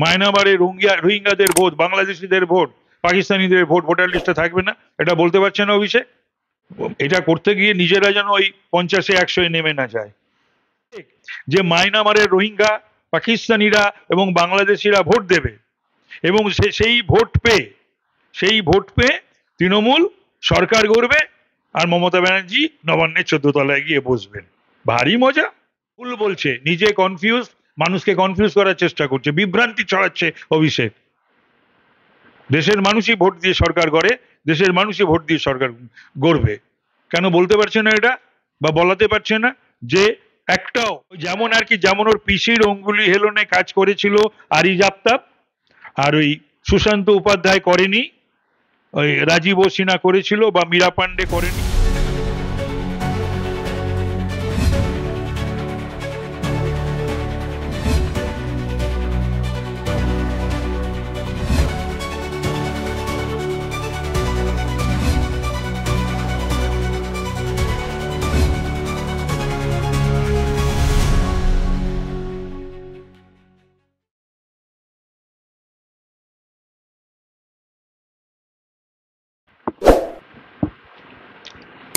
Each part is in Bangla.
মায়ানমারে রোহিঙ্গাদের ভোট, বাংলাদেশিদের ভোট, পাকিস্তানিদের ভোট ভোটার লিস্টে থাকবে না, এটা বলতে পারছে না অভিষেক। এটা করতে গিয়ে নিজেরা যেন ওই 50-100 নেমে না যায়। যে মায়ানমারের রোহিঙ্গা, পাকিস্তানিরা এবং বাংলাদেশিরা ভোট দেবে এবং সেই ভোট পেয়ে তৃণমূল সরকার গড়বে আর মমতা ব্যানার্জি নবান্নের 14 তলায় গিয়ে বসবেন। ভারী মজা। ভুল বলছে, নিজে কনফিউজ, মানুষকে কনফিউজ করার চেষ্টা করছে, বিভ্রান্তি ছড়াচ্ছে অভিষেক। দেশের মানুষই ভোট দিয়ে সরকার গড়ে, দেশের মানুষই ভোট দিয়ে সরকার গড়বে। কেন বলতে পারছে না এটা, বা বলাতে পারছে না যে একটাও, যেমন আর কি, যেমন ওর পিসির অঙ্গুলি হেলনে কাজ করেছিল আরিজ আফতাব, আর ওই সুশান্ত উপাধ্যায় করেনি, ওই রাজীব সিনহা করেছিল বা মীরা পান্ডে করেনি।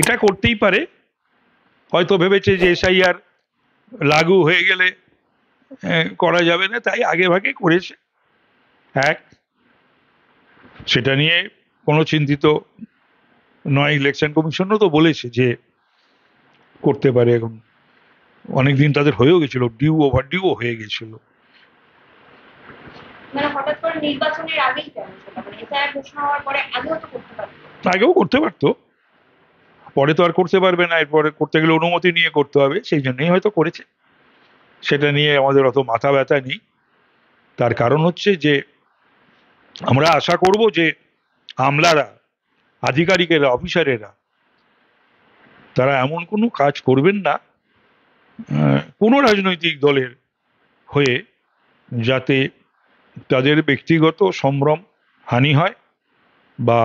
এটা করতেই পারে, হয়তো ভেবেছে যে এসআইআর লাগু হয়ে গেলে করা যাবে না, তাই আগে ভাগে করেছে। এক, সেটা নিয়ে কোনো চিন্তিত নয়। ইলেকশন কমিশনও তো বলেছে যে করতে পারে। এখন অনেকদিন তাদের হয়েও গেছিল, ডিউ ওভার ডিউ হয়ে গেছিল। আগেও করতে পারতো, পরে তো আর করতে পারবে না, এরপরে করতে গেলে অনুমতি নিয়ে করতে হবে, সেই জন্যই হয়তো করেছে। সেটা নিয়ে আমাদের অত মাথা ব্যথা নেই। তার কারণ হচ্ছে যে আমরা আশা করব যে আমলারা, আধিকারিকেরা, অফিসারেরা তারা এমন কোনো কাজ করবেন না কোনো রাজনৈতিক দলের হয়ে, যাতে তাদের ব্যক্তিগত সম্ভ্রম হানি হয় বা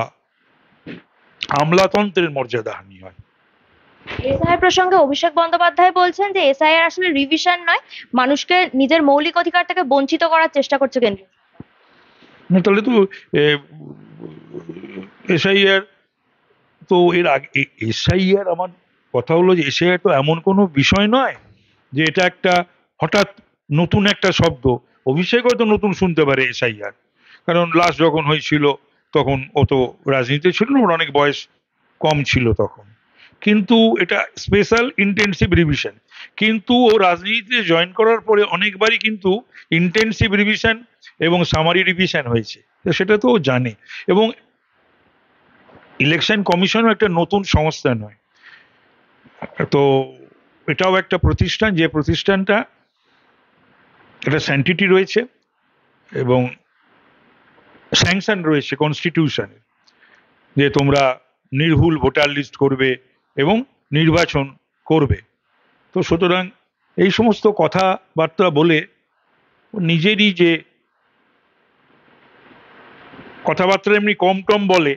আমলাতন্ত্রের মর্যাদা হানি হয়। এসআইআর প্রসঙ্গে অভিষেক বন্দ্যোপাধ্যায় বলছেন যে এসআইআর আসলে রিভিশন নয়, মানুষকে নিজের মৌলিক অধিকার থেকে বঞ্চিত করার চেষ্টা করছে কেন্দ্রীয়। তাহলে তো এসআইআর তো এর আগে, এসআইআর, আমার কথা হলো যে এসআইআর তো এমন কোনো বিষয় নয় যে এটা একটা হঠাৎ নতুন একটা শব্দ। অভিষেক হয়তো নতুন শুনতে পারে এসআইআর, কারণ লাস্ট যখন হয়েছিল তখন ও তো রাজনীতিতে ছিল না, ওর অনেক বয়স কম ছিল তখন। কিন্তু এটা স্পেশাল ইন্টেনসিভ রিভিশন। কিন্তু ও রাজনীতিতে জয়েন করার পরে অনেকবারই কিন্তু ইন্টেনসিভ রিভিশন এবং সামারি রিভিশন হয়েছে, তো সেটা তো ও জানে। এবং ইলেকশন কমিশনও একটা নতুন সংস্থা নয়, তো এটাও একটা প্রতিষ্ঠান, যে প্রতিষ্ঠানটা একটা স্যান্টিটি রয়েছে এবং স্যাংশন রয়েছে কনস্টিটিউশনে, যে তোমরা নির্ভুল ভোটার লিস্ট করবে এবং নির্বাচন করবে। তো সুতরাং এই সমস্ত কথাবার্তা বলে নিজেরই যে কথাবার্তা এমনি কম টম বলে,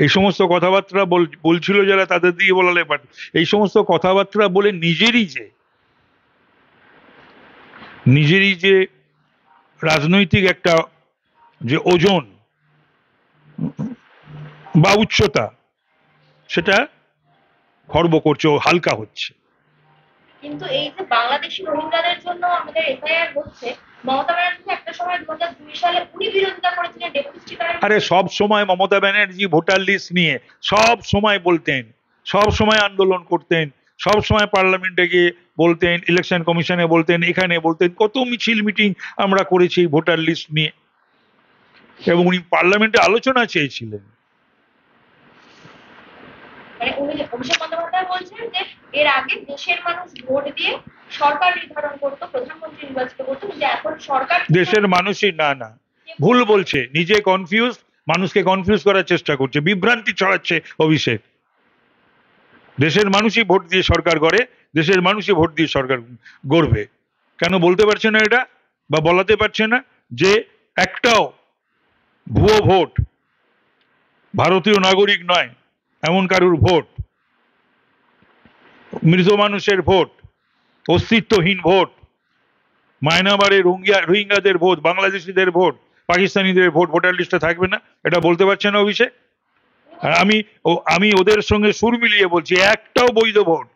এই সমস্ত কথাবার্তা বলছিল যারা, তাদের দিয়ে বলালে, বাট এই সমস্ত কথাবার্তা বলে নিজেরই যে রাজনৈতিক একটা যে ওজন বা উচ্চতা, সেটা খর্ব করছে, ও হালকা হচ্ছে। কিন্তু এই যে বাংলাদেশি রোহিঙ্গাদের জন্য আমাদের এসআইআর হচ্ছে, মমতা ব্যানার্জি একটা সময় 2002 সালে উনি বিরোধিতা করেছিলেন ডেপুটি স্পিকার। আরে সব সময় মমতা ব্যানার্জি ভোটার লিস্ট নিয়ে সব সময় বলতেন, সব সময় আন্দোলন করতেন, সব সময় পার্লামেন্টে গিয়ে বলতেন, ইলেকশন কমিশনে বলতেন, এখানে বলতেন, কত মিছিল মিটিং আমরা করেছি ভোটার লিস্ট নিয়ে, এবং উনি পার্লামেন্টে আলোচনা চেয়েছিলেন। অভিষেক বন্দ্যোপাধ্যায় বলছেন যে এর আগে দেশের মানুষ ভোট দিয়ে সরকার নির্ধারণ করতো, প্রধানমন্ত্রী নির্বাচিত করতো, কিন্তু এখন সরকার দেশের মানুষই না, ভুল বলছে, নিজে কনফিউজ, মানুষকে কনফিউজ করার চেষ্টা করছে, বিভ্রান্তি ছড়াচ্ছে অভিষেক। দেশের মানুষই ভোট দিয়ে সরকার গড়ে, দেশের মানুষই ভোট দিয়ে সরকার গড়বে। কেন বলতে পারছে না এটা, বা বলাতে পারছে না যে একটাও ভুয়ো ভোট, ভারতীয় নাগরিক নয় এমন কারুর ভোট, মৃত মানুষের ভোট, অস্তিত্বহীন ভোট, মায়ানমারে রোহিঙ্গাদের ভোট, বাংলাদেশিদের ভোট, পাকিস্তানিদের ভোট ভোটার লিস্টে থাকবে না, এটা বলতে পারছে না অভিষেক। আর আমি ওদের সঙ্গে সুর মিলিয়ে বলছি, একটাও বৈধ ভোট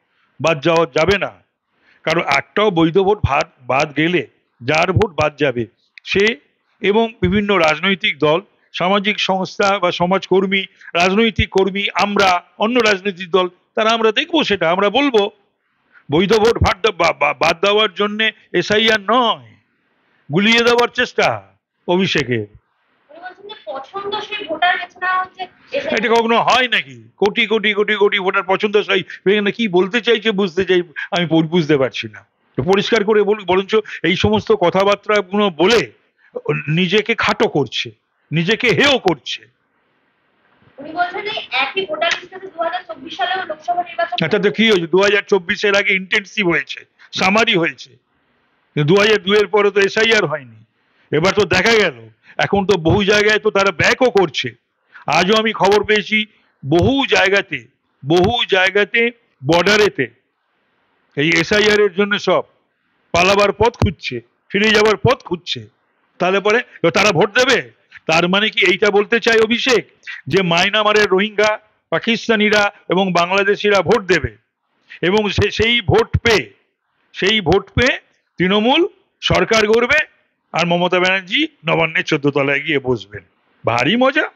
বাদ যাবে না। কারণ একটাও বৈধ ভোট বাদ গেলে যার ভোট বাদ যাবে সে এবং বিভিন্ন রাজনৈতিক দল, সামাজিক সংস্থা বা সমাজকর্মী, রাজনৈতিক কর্মী, আমরা অন্য রাজনৈতিক দল, তারা আমরা দেখবো, সেটা আমরা বলবো। বৈধ ভোট বাদ দেওয়ার জন্য এসআইআর নয়, গুলিয়ে দেওয়ার চেষ্টা অভিষেকের। উনি বলছেন যে পছন্দসই ভোটার বেছে নেওয়া হচ্ছে। এটা কখনো হয় নাকি? কোটি কোটি কোটি কোটি ভোটার পছন্দসই, এখানে কি বলতে চাইছে বুঝতে চাই, আমি বুঝতে পারছি না। তো পরিষ্কার করে বলুন, বরঞ্চ এই সমস্ত কথাবার্তা গুলো বলে নিজেকে খাটো করছে, নিজেকে হেয় করছে। উনি বলছেন যে একই ভোটার লিস্টে 2024 সালেও লোকসভা নির্বাচন। এটা তো কি হয়েছে, 2024-এর আগে ইন্টেন্সিভ হয়েছে, সামারি হয়েছে, 2002 এর পরে তো এসআইআর হয়নি। এবার তো দেখা গেল এখন তো বহু জায়গায় তো তারা ব্যাকও করছে। আজও আমি খবর পেয়েছি বহু জায়গাতে বর্ডারেতে এই এসআইআর এর জন্য সব পালাবার পথ খুঁজছে, ফিরে যাওয়ার পথ খুঁজছে। তাহলে পরে তো তারা ভোট দেবে। তার মানে কি এইটা বলতে চাই অভিষেক যে মায়ানমারের রোহিঙ্গা, পাকিস্তানিরা এবং বাংলাদেশিরা ভোট দেবে এবং সেই ভোট পেয়ে তৃণমূল সরকার গড়বে আর মমতা ব্যানার্জি নবান্নের 14 তলায় গিয়ে বসবেন। ভারী মজা।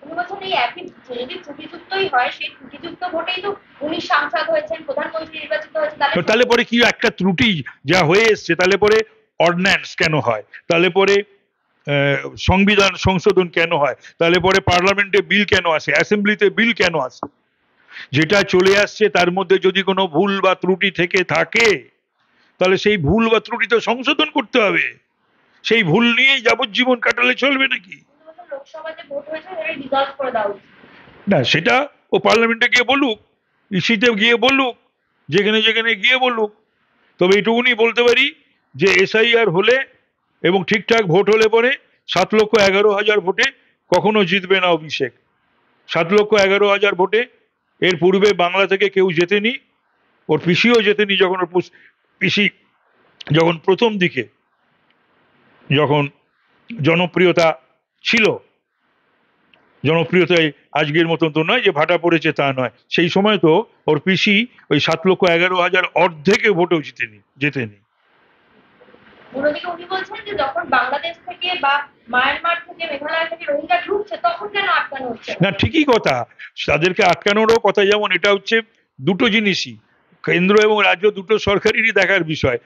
উনি বলছেন এই একই যদি ত্রুটিযুক্তই হয়, সেই ত্রুটিযুক্ত ভোটেই তো উনি সাংসদ হয়েছেন, প্রধানমন্ত্রী নির্বাচিত হয়েছেন। তাহলে পরে কি একটা ত্রুটি যা হয়ে এসছে, তাহলে পরে অর্ডিন্যান্স কেন হয়, তাহলে পরে সংবিধান সংশোধন কেন হয়, তাহলে পরে পার্লামেন্টে বিল কেন আসে, অ্যাসেম্বলিতে বিল কেন আসে? যেটা চলে আসছে তার মধ্যে যদি কোনো ভুল বা ত্রুটি থেকে থাকে তাহলে সেই ভুল বা ত্রুটি তো সংশোধন করতে হবে। সেই ভুল নিয়েই যাবজ্জীবন কাটালে চলবে নাকি? লোকসভাতে ভোট হয়েছে, এটা ডিসলভ করে দাও না, সেটা ও পার্লামেন্টে গিয়ে বলুক, ইসিতে গিয়ে বলুক, যেখানে যেখানে গিয়ে বলুক। তবে এটুকুনি বলতে পারি যে এসআইআর হলে এবং ঠিকঠাক ভোট হলে পরে 7,11,000 ভোটে কখনো জিতবে না অভিষেক। 7,11,000 ভোটে এর পূর্বে বাংলা থেকে কেউ জেতেনি, ওর পিসিও জেতেনি। যখন ওর পিসি যখন প্রথম দিকে যখন জনপ্রিয়তা ছিল, জনপ্রিয়তায় আজকের মতন তো নয় যে ভাটা পড়েছে, তা নয়, সেই সময় তো ওর পিসি ওই 7,11,000 অর্ধেকে ভোটেও জেতেনি। অন্যদিকে উনি বলছেন যে যখন বাংলাদেশ থেকে বা মায়ানমার থেকে, মেঘালয় থেকে রোহিঙ্গা ঢুকছে তখন কেন আটকানো হচ্ছে না? ঠিকই কথা, তাদেরকে আটকানোরও কথা। যেমন এটা হচ্ছে দুটো জিনিসই, কেন্দ্র এবং রাজ্য দুটো সরকারেরই দেখার বিষয়।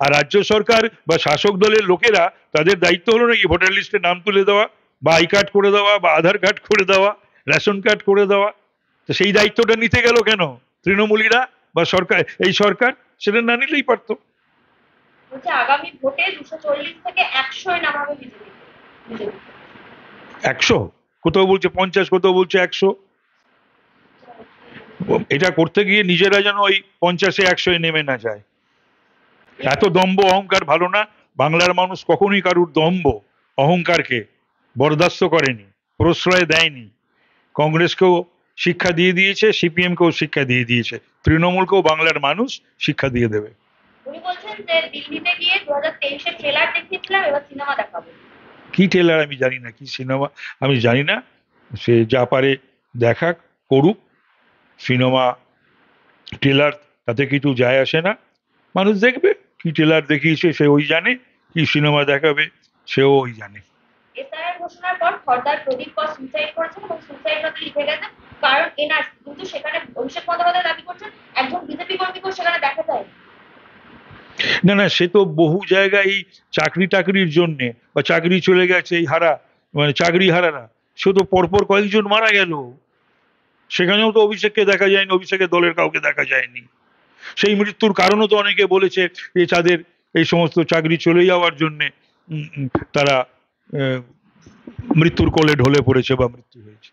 আর রাজ্য সরকার বা শাসক দলের লোকেরা, তাদের দায়িত্ব হলো নাকি ভোটার লিস্টে নাম তুলে দেওয়া বা আই কার্ড করে দেওয়া বা আধার কার্ড করে দেওয়া, রেশন কার্ড করে দেওয়া? তো সেই দায়িত্বটা নিতে গেল কেন তৃণমূলীরা বা সরকার? সেটা না নিলেই পারতো। বলছে আগামী ভোটে 240 থেকে 100 নামাবে বিজেপি। 100? কোথাও বলছে 50, কোথাও বলছে 100। এটা করতে গিয়ে নিজেরা যেন ওই 50-এ 100-এ নেমে না যায়। এত দম্ভ অহংকার ভালো না। বাংলার মানুষ কখনোই কারুর দম্ভ অহংকারকে বরদাস্ত করেনি, প্রশ্রয় দেয়নি। কংগ্রেসকেও শিক্ষা দিয়ে দিয়েছে, সিপিএমকেও শিক্ষা দিয়ে দিয়েছে, তৃণমূলকেও বাংলার মানুষ শিক্ষা দিয়ে দেবে। উনি বলছেন যে দিল্লিতে গিয়ে 2023-এর ট্রেলার দেখিয়েছিলাম, এবার সিনেমা দেখাবো। কি ট্রেলার আমি জানি না, কি সিনেমা আমি জানি না। সে যা পারে দেখাক, করুক। সিনেমা ট্রেলার তাতে কিছু যায় আসে না, মানুষ দেখবে। কি ট্রেলার দেখিয়েছে সে ওই জানে, কি সিনেমা দেখাবে সেও ওই জানে। এসআইআর ঘোষণার পর খর্দার প্রদীপ কর সুইসাইড করেছেন এবং সুইসাইড নোটে লিখে গেছে কারণ এনআরসি, কিন্তু সেখানে অভিষেক বন্দ্যোপাধ্যায় দাবি করছেন একজন বিজেপি কর্মীকেও সেখানে দেখা যায়। না, সে তো বহু জায়গায় চাকরির জন্যে বা চাকরি চলে গেছে এই মানে চাকরি হারারা, সে তো পরপর কয়েকজন মারা গেল, সেখানেও তো অভিষেককে দেখা যায়নি, অভিষেকের দলের কাউকে দেখা যায়নি। সেই মৃত্যুর কারণও তো অনেকে বলেছে যে তাদের এই সমস্ত চাকরি চলে যাওয়ার জন্যে তারা মৃত্যুর কোলে ঢলে পড়েছে বা মৃত্যু হয়েছে।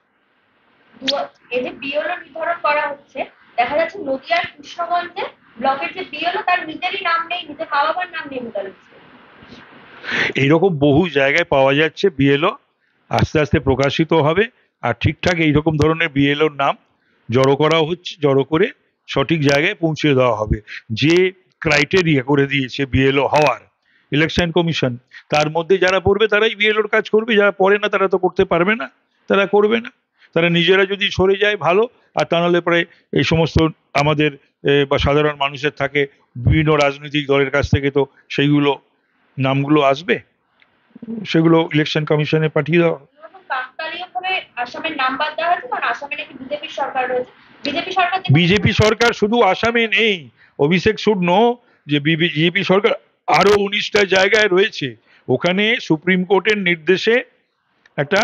এই যে বিএলও নির্ধারণ করা হচ্ছে, দেখা যাচ্ছে নদিয়ার কৃষ্ণগঞ্জে ব্লকের যে বিএলও তার নিজেরই নাম নেই, নিজের মা বাবার নাম নেই ভোটার লিস্টে। এইরকম বহু জায়গায় পাওয়া যাচ্ছে বিএলও, আস্তে আস্তে প্রকাশিত হবে। আর ঠিকঠাক এইরকম ধরনের বিএলওর নাম জড়ো করা হচ্ছে, জড়ো করে সঠিক জায়গায় পৌঁছে দেওয়া হবে। যে ক্রাইটেরিয়া করে দিয়েছে বিএলও হওয়ার, ইলেকশন কমিশন। তার মধ্যে যারা পড়বে তারাই বিএলওর কাজ করবে, যারা পড়ে না তারা তো করতে পারবে না, তারা করবে না। তারা নিজেরা যদি সরে যায় ভালো, আর তা নাহলে পরে এই সমস্ত আমাদের বা সাধারণ মানুষের থাকে বিভিন্ন রাজনৈতিক দলের কাছ থেকে তো সেইগুলো নামগুলো আসবে, সেগুলো ইলেকশন কমিশনে পাঠিয়ে দেওয়া। কাকতালীয়ভাবে আসামের নাম বাদ দেওয়া হয়েছে, কারণ আসামে নাকি বিজেপির সরকার রয়েছে। বিজেপি সরকার শুধু আসামে নেই, অভিষেক শুড নো যে বিজেপি সরকার আরো 19টা জায়গায় রয়েছে। ওখানে সুপ্রিম কোর্টের নির্দেশে একটা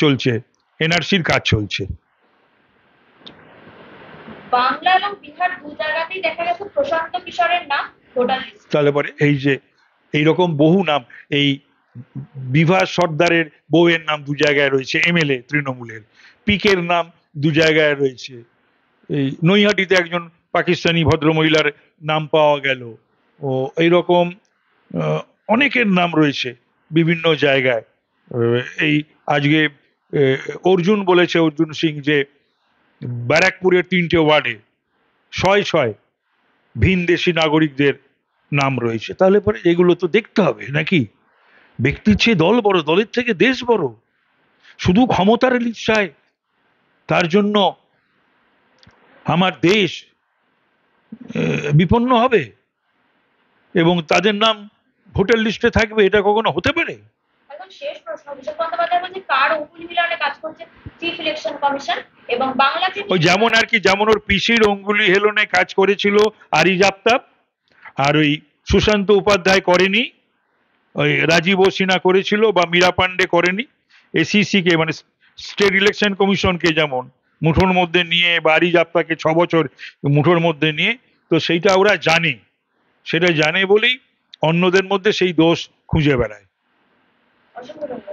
চলছে, এনআরসির কাজ চলছে। বাংলা এবং বিহার দু জায়গাতেই দেখা গেছে প্রশান্ত কিশোরের নাম ভোটার লিস্ট। তাহলে পরে এই যে এইরকম বহু নাম, এই বিভাস সর্দারের বউয়ের নাম 2 জায়গায় রয়েছে এমএলএ তৃণমূলের, পিকের নাম 2 জায়গায় রয়েছে, এই নৈহাটিতে একজন পাকিস্তানি ভদ্রমহিলার নাম পাওয়া গেল, ও এইরকম অনেকের নাম রয়েছে বিভিন্ন জায়গায়। এই আজকে অর্জুন বলেছে, অর্জুন সিং, যে ব্যারাকপুরের 3টে ওয়ার্ডে 6 ভিনদেশি নাগরিকদের নাম রয়েছে। তাহলে পরে এগুলো তো দেখতে হবে নাকি? ব্যক্তির চেয়ে দল বড়, দলের থেকে দেশ বড়। শুধু ক্ষমতার লিপ্সায় তার জন্য আমার দেশ বিপন্ন হবে এবং তাদের নাম ভোটার লিস্টে থাকবে, এটা কখনো হতে পারে? এখন শেষ প্রশ্ন, অভিষেক বন্দ্যোপাধ্যায় বলছে কার অঙ্গুলি মিলনে কাজ করছে চিফ ইলেকশন কমিশন, এবং বাংলাকে ওই যেমন আর কি, যেমন ওর পিসির অঙ্গুলি হেলনে কাজ করেছিল আরিজ আফতাব, আর ওই সুশান্ত উপাধ্যায় করেনি, ওই রাজীব সিনহা করেছিল বা মীরা পান্ডে করেনি। এসিসি কে মানে স্টেট ইলেকশন কমিশনকে যেমন মুঠোর মধ্যে নিয়ে, বা আরিজ আফতাবকে 6 বছর মুঠোর মধ্যে নিয়ে, তো সেইটা ওরা জানে, সেটা জানে বলেই অন্যদের মধ্যে সেই দোষ খুঁজে বেড়ায়। অসংখ্য ধন্যবাদ।